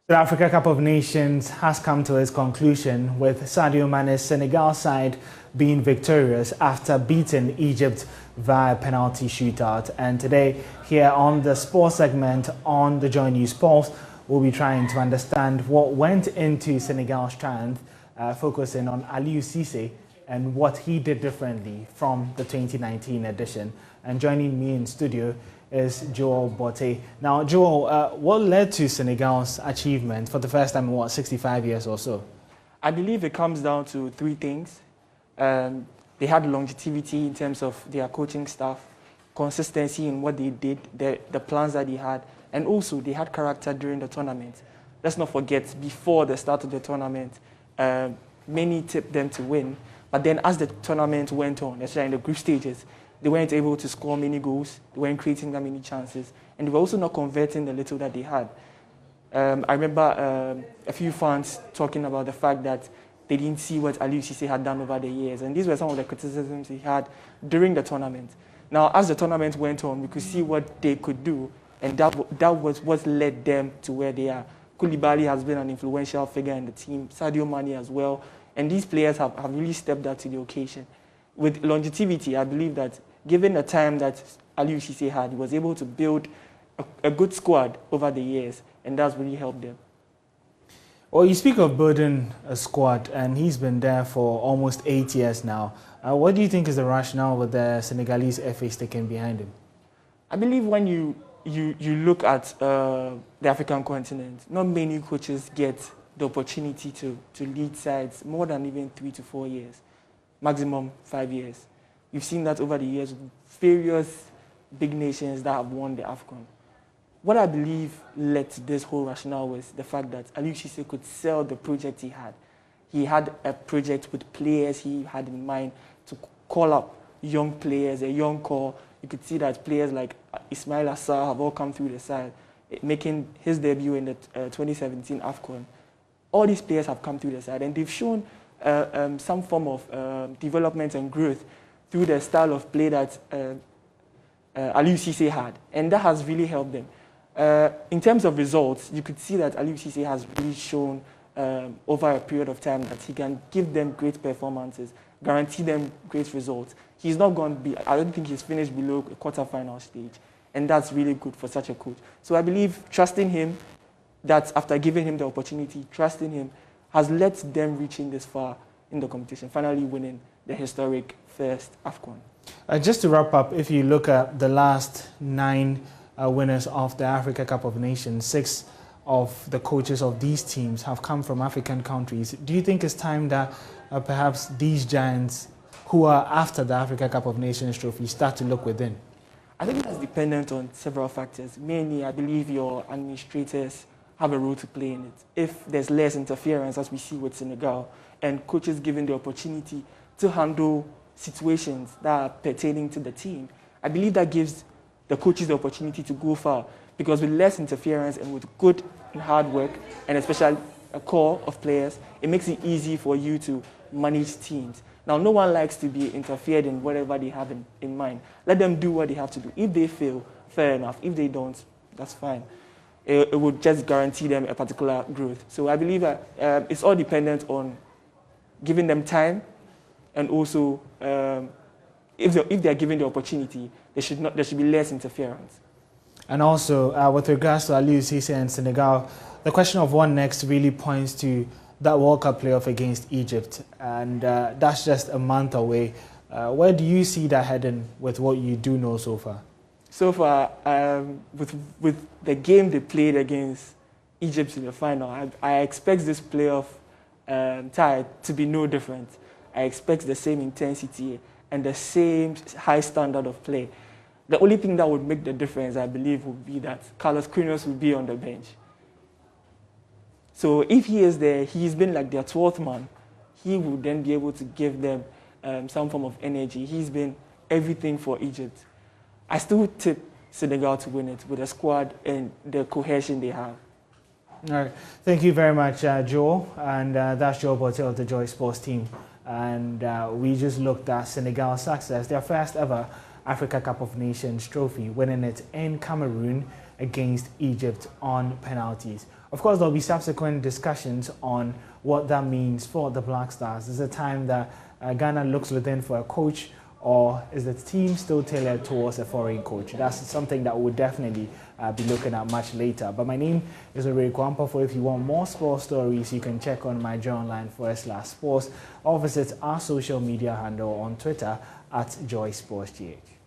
The Africa Cup of Nations has come to its conclusion with Sadio Mane's Senegal side being victorious after beating Egypt via penalty shootout. And today, here on the sports segment on the JoyNews Pulse, we'll be trying to understand what went into Senegal's triumph, focusing on Aliou Cisse and what he did differently from the 2019 edition. And joining me in studio is Joel Botte. Now, Joel, what led to Senegal's achievement for the first time in, 65 years or so? I believe it comes down to three things. They had longevity in terms of their coaching staff, consistency in what they did, the plans that they had, and also they had character during the tournament. Let's not forget, before the start of the tournament, many tipped them to win, but then as the tournament went on, especially in the group stages, they weren't able to score many goals, they weren't creating that many chances, and they were also not converting the little that they had. I remember a few fans talking about the fact that they didn't see what Aliou Cisse had done over the years, and these were some of the criticisms he had during the tournament. Now, as the tournament went on, we could see what they could do, and that was what led them to where they are. Koulibaly has been an influential figure in the team, Sadio Mane as well, and these players have really stepped up to the occasion. With longevity, I believe that given the time that Aliou Cisse had, he was able to build a good squad over the years, and that's really helped them. Well, you speak of building a squad, and he's been there for almost 8 years now. What do you think is the rationale with the Senegalese FA sticking behind him? I believe when you look at the African continent, not many coaches get the opportunity to lead sides more than even 3 to 4 years, maximum 5 years. You've seen that over the years with various big nations that have won the AFCON. What I believe led to this whole rationale was the fact that Aliou Cisse could sell the project he had. He had a project with players he had in mind to call up young players, a young core. You could see that players like Ismail Assar have all come through the side, making his debut in the 2017 AFCON. All these players have come through the side, and they've shown some form of development and growth through the style of play that Aliou Cisse had, and that has really helped them. In terms of results, you could see that Aliou Cisse has really shown over a period of time that he can give them great performances, guarantee them great results. He's not going to be, I don't think he's finished below a quarter-final stage, and that's really good for such a coach. So I believe trusting him, that after giving him the opportunity, trusting him, has led to them reaching this far in the competition, finally winning the historic first AFCON. Just to wrap up, if you look at the last 9 winners of the Africa Cup of Nations, 6 of the coaches of these teams have come from African countries. Do you think it's time that perhaps these giants who are after the Africa Cup of Nations trophy start to look within? I think that's dependent on several factors. Mainly, I believe your administrators have a role to play in it. If there's less interference, as we see with Senegal, and coaches given the opportunity to handle situations that are pertaining to the team, I believe that gives the coaches the opportunity to go far, because with less interference and with good and hard work, and especially a core of players, it makes it easy for you to manage teams. Now, no one likes to be interfered in whatever they have in mind. Let them do what they have to do. If they fail, fair enough. If they don't, that's fine. It would just guarantee them a particular growth. So I believe that it's all dependent on giving them time, and also if they are given the opportunity, there should be less interference. And also, with regards to Aliou Cisse and Senegal, the question of what next really points to that World Cup playoff against Egypt, and that's just a month away. Where do you see that heading with what you do know so far? So far, with the game they played against Egypt in the final, I expect this playoff tie to be no different. I expect the same intensity and the same high standard of play. The only thing that would make the difference, I believe, would be that Carlos Queiroz will be on the bench. So if he is there, he's been like their 12th man, he would then be able to give them some form of energy. He's been everything for Egypt. I still tip Senegal to win it with the squad and the cohesion they have. All right. Thank you very much, Joel. And that's Joel Botte of the Joy Sports team. And we just looked at Senegal's success, their first ever Africa Cup of Nations trophy, winning it in Cameroon against Egypt on penalties. Of course, there'll be subsequent discussions on what that means for the Black Stars. Is it time that Ghana looks within for a coach, or is the team still tailored towards a foreign coach? That's something that we'll definitely be looking at much later. But my name is Ori Kwampafo. If you want more sports stories, you can check on my JoyOnline/sports or visit our social media handle on Twitter at JoySportsGH.